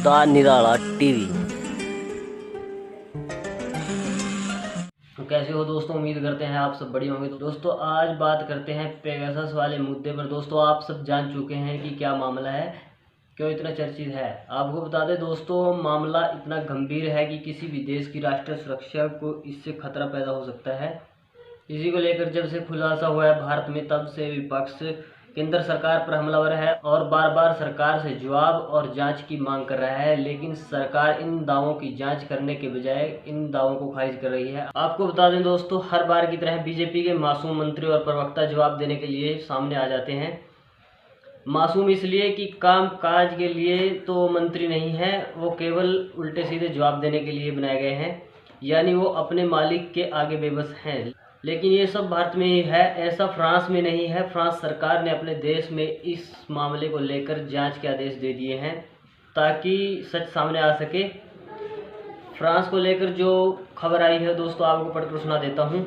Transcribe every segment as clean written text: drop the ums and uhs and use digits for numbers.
The Nirala TV. तो कैसे हो दोस्तों, उम्मीद करते हैं आप सब बढ़िया होंगे। तो दोस्तों आज बात करते हैं पेगासस वाले मुद्दे पर। दोस्तों आप सब जान चुके हैं कि क्या मामला है, क्यों इतना चर्चित है। आपको बता दें दोस्तों, मामला इतना गंभीर है कि किसी भी देश की राष्ट्रीय सुरक्षा को इससे खतरा पैदा हो सकता है। इसी को लेकर जब से खुलासा हुआ है भारत में, तब से विपक्ष केंद्र सरकार पर हमलावर है और बार बार सरकार से जवाब और जांच की मांग कर रहा है। लेकिन सरकार इन दावों की जांच करने के बजाय इन दावों को खारिज कर रही है। आपको बता दें दोस्तों, हर बार की तरह बीजेपी के मासूम मंत्री और प्रवक्ता जवाब देने के लिए सामने आ जाते हैं। मासूम इसलिए कि काम काज के लिए तो मंत्री नहीं है, वो केवल उल्टे सीधे जवाब देने के लिए बनाए गए हैं, यानी वो अपने मालिक के आगे बेबस हैं। लेकिन ये सब भारत में ही है, ऐसा फ्रांस में नहीं है। फ्रांस सरकार ने अपने देश में इस मामले को लेकर जांच के आदेश दे दिए हैं ताकि सच सामने आ सके। फ्रांस को लेकर जो खबर आई है दोस्तों, आपको पढ़कर सुना देता हूँ।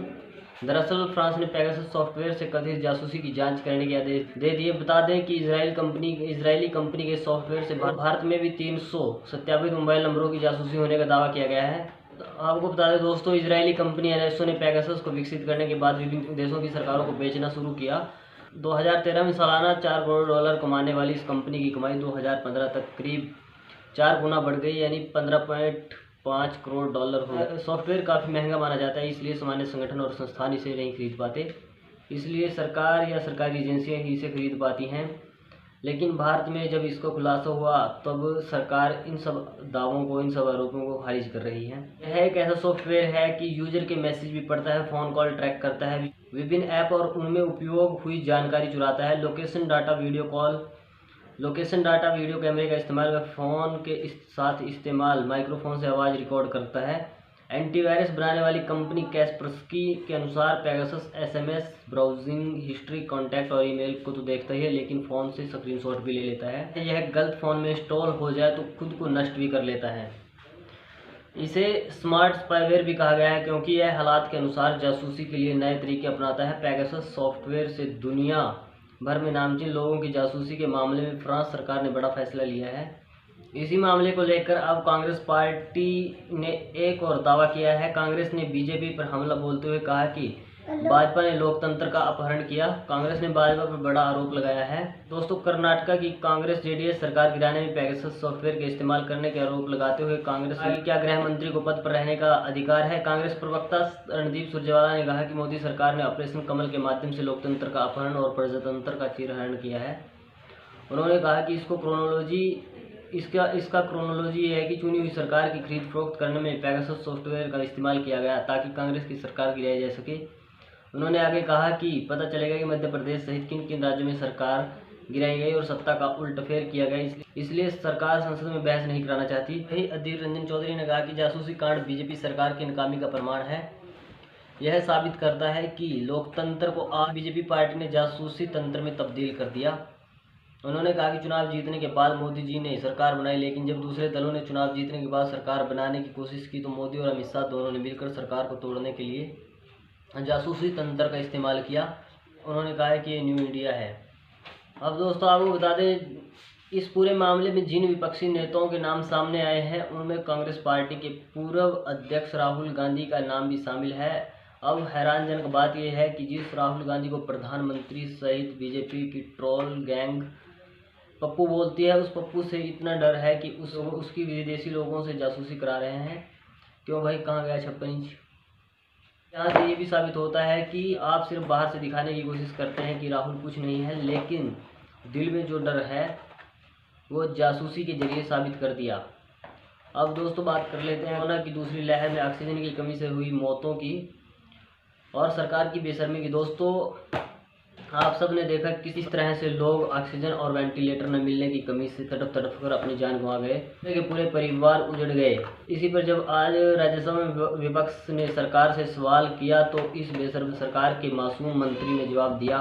दरअसल फ्रांस ने पेगासस सॉफ्टवेयर से कथित जासूसी की जांच करने के आदेश दे दिए। बता दें कि इजरायली कंपनी के सॉफ्टवेयर से भारत में भी 300 सत्यापित मोबाइल नंबरों की जासूसी होने का दावा किया गया है। आपको बता दें दोस्तों, इजरायली कंपनी एनएसओ ने पेगासस को विकसित करने के बाद विभिन्न देशों की सरकारों को बेचना शुरू किया। 2013 में सालाना $4 करोड़ कमाने वाली इस कंपनी की कमाई 2015 तक करीब 4 गुना बढ़ गई, यानी $15.5 करोड़ हो गए। सॉफ्टवेयर काफ़ी महंगा माना जाता है, इसलिए सामान्य संगठन और संस्थान इसे नहीं खरीद पाते, इसलिए सरकार या सरकारी एजेंसियां ही इसे खरीद पाती हैं। लेकिन भारत में जब इसका खुलासा हुआ तब सरकार इन सब दावों को, इन सब आरोपों को खारिज कर रही है। यह एक ऐसा सॉफ्टवेयर है कि यूजर के मैसेज भी पढ़ता है, फ़ोन कॉल ट्रैक करता है, विभिन्न ऐप और उनमें उपयोग हुई जानकारी चुराता है, लोकेशन डाटा, वीडियो कैमरे का इस्तेमाल, फ़ोन के साथ इस्तेमाल, माइक्रोफोन से आवाज़ रिकॉर्ड करता है। एंटीवायरस बनाने वाली कंपनी कैस्परस्की के अनुसार Pegasus SMS, browsing history, contact और ईमेल को तो देखता ही है, लेकिन फ़ोन से स्क्रीनशॉट भी ले लेता है। यह गलत फ़ोन में इंस्टॉल हो जाए तो खुद को नष्ट भी कर लेता है। इसे स्मार्ट स्पाईवेयर भी कहा गया है, क्योंकि यह हालात के अनुसार जासूसी के लिए नए तरीके अपनाता है। पेगासस सॉफ्टवेयर से दुनिया भर में नामचीन लोगों की जासूसी के मामले में फ्रांस सरकार ने बड़ा फैसला लिया है। इसी मामले को लेकर अब कांग्रेस पार्टी ने एक और दावा किया है। कांग्रेस ने बीजेपी पर हमला बोलते हुए कहा कि भाजपा ने लोकतंत्र का अपहरण किया। कांग्रेस ने भाजपा पर बड़ा आरोप लगाया है। दोस्तों, कर्नाटका की कांग्रेस जेडीएस सरकार गिराने में पेगासस सॉफ्टवेयर के इस्तेमाल करने के आरोप लगाते हुए कांग्रेस की क्या गृह मंत्री को पद पर रहने का अधिकार है। कांग्रेस प्रवक्ता रणदीप सुरजेवाला ने कहा कि मोदी सरकार ने ऑपरेशन कमल के माध्यम से लोकतंत्र का अपहरण और प्रजातंत्र का चीरहरण किया है। उन्होंने कहा कि इसका क्रोनोलॉजी ये है कि चुनी हुई सरकार की खरीद फरोख्त करने में पेगासस सॉफ्टवेयर का इस्तेमाल किया गया ताकि कांग्रेस की सरकार गिराई जा सके। उन्होंने आगे कहा कि पता चलेगा कि मध्य प्रदेश सहित किन किन राज्यों में सरकार गिराई गई और सत्ता का उलटफेर किया गया, इसलिए सरकार संसद में बहस नहीं कराना चाहती। वही अधीर रंजन चौधरी ने कहा कि जासूसी कांड बीजेपी सरकार की नाकामी का प्रमाण है। यह साबित करता है कि लोकतंत्र को आज बीजेपी पार्टी ने जासूसी तंत्र में तब्दील कर दिया। उन्होंने कहा कि चुनाव जीतने के बाद मोदी जी ने सरकार बनाई, लेकिन जब दूसरे दलों ने चुनाव जीतने के बाद सरकार बनाने की कोशिश की तो मोदी और अमित शाह दोनों ने मिलकर सरकार को तोड़ने के लिए जासूसी तंत्र का इस्तेमाल किया। उन्होंने कहा कि ये न्यू इंडिया है। अब दोस्तों आपको बता दें, इस पूरे मामले में जिन विपक्षी नेताओं के नाम सामने आए हैं उनमें कांग्रेस पार्टी के पूर्व अध्यक्ष राहुल गांधी का नाम भी शामिल है। अब हैरानजनक बात यह है कि जिस राहुल गांधी को प्रधानमंत्री सहित बीजेपी की ट्रोल गैंग पप्पू बोलती है, उस पप्पू से इतना डर है कि उसकी विदेशी लोगों से जासूसी करा रहे हैं। क्यों भाई, कहाँ गया 56 इंच। यहाँ से ये भी साबित होता है कि आप सिर्फ बाहर से दिखाने की कोशिश करते हैं कि राहुल कुछ नहीं है, लेकिन दिल में जो डर है वो जासूसी के जरिए साबित कर दिया। अब दोस्तों बात कर लेते हैं कोरोना की दूसरी लहर में ऑक्सीजन की कमी से हुई मौतों की और सरकार की बेशर्मी की। दोस्तों आप सब ने देखा किस तरह से लोग ऑक्सीजन और वेंटिलेटर न मिलने की कमी से तड़प कर अपनी जान गंवा गए, कि पूरे परिवार उजड़ गए। इसी पर जब आज राज्यसभा में विपक्ष ने सरकार से सवाल किया तो इस बेशर्म सरकार के मासूम मंत्री ने जवाब दिया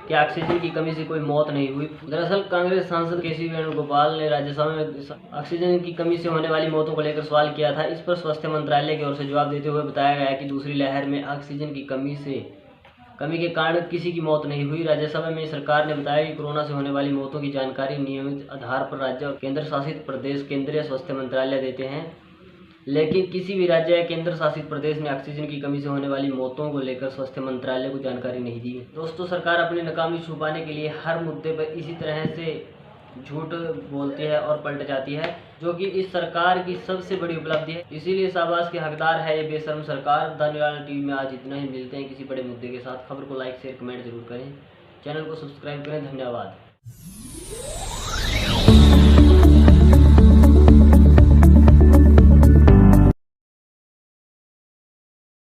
कि ऑक्सीजन की कमी से कोई मौत नहीं हुई। दरअसल कांग्रेस सांसद केसी वेणुगोपाल ने राज्यसभा में ऑक्सीजन की कमी से होने वाली मौतों को लेकर सवाल किया था। इस पर स्वास्थ्य मंत्रालय की ओर से जवाब देते हुए बताया गया कि दूसरी लहर में ऑक्सीजन की कमी से कमी के कारण किसी की मौत नहीं हुई। राज्यसभा में सरकार ने बताया कि कोरोना से होने वाली मौतों की जानकारी नियमित आधार पर राज्य और केंद्र शासित प्रदेश केंद्रीय स्वास्थ्य मंत्रालय देते हैं, लेकिन किसी भी राज्य या केंद्र शासित प्रदेश ने ऑक्सीजन की कमी से होने वाली मौतों को लेकर स्वास्थ्य मंत्रालय को जानकारी नहीं दी। दोस्तों, सरकार अपनी नाकामी छुपाने के लिए हर मुद्दे पर इसी तरह से झूठ बोलती है और पलट जाती है, जो कि इस सरकार की सबसे बड़ी उपलब्धि है। इसीलिए शाबाश के हकदार है ये बेशर्म सरकार। द निराला टीवी में आज इतना ही। मिलते हैं किसी बड़े मुद्दे के साथ। खबर को लाइक शेयर कमेंट जरूर करें, चैनल को सब्सक्राइब करें। धन्यवाद।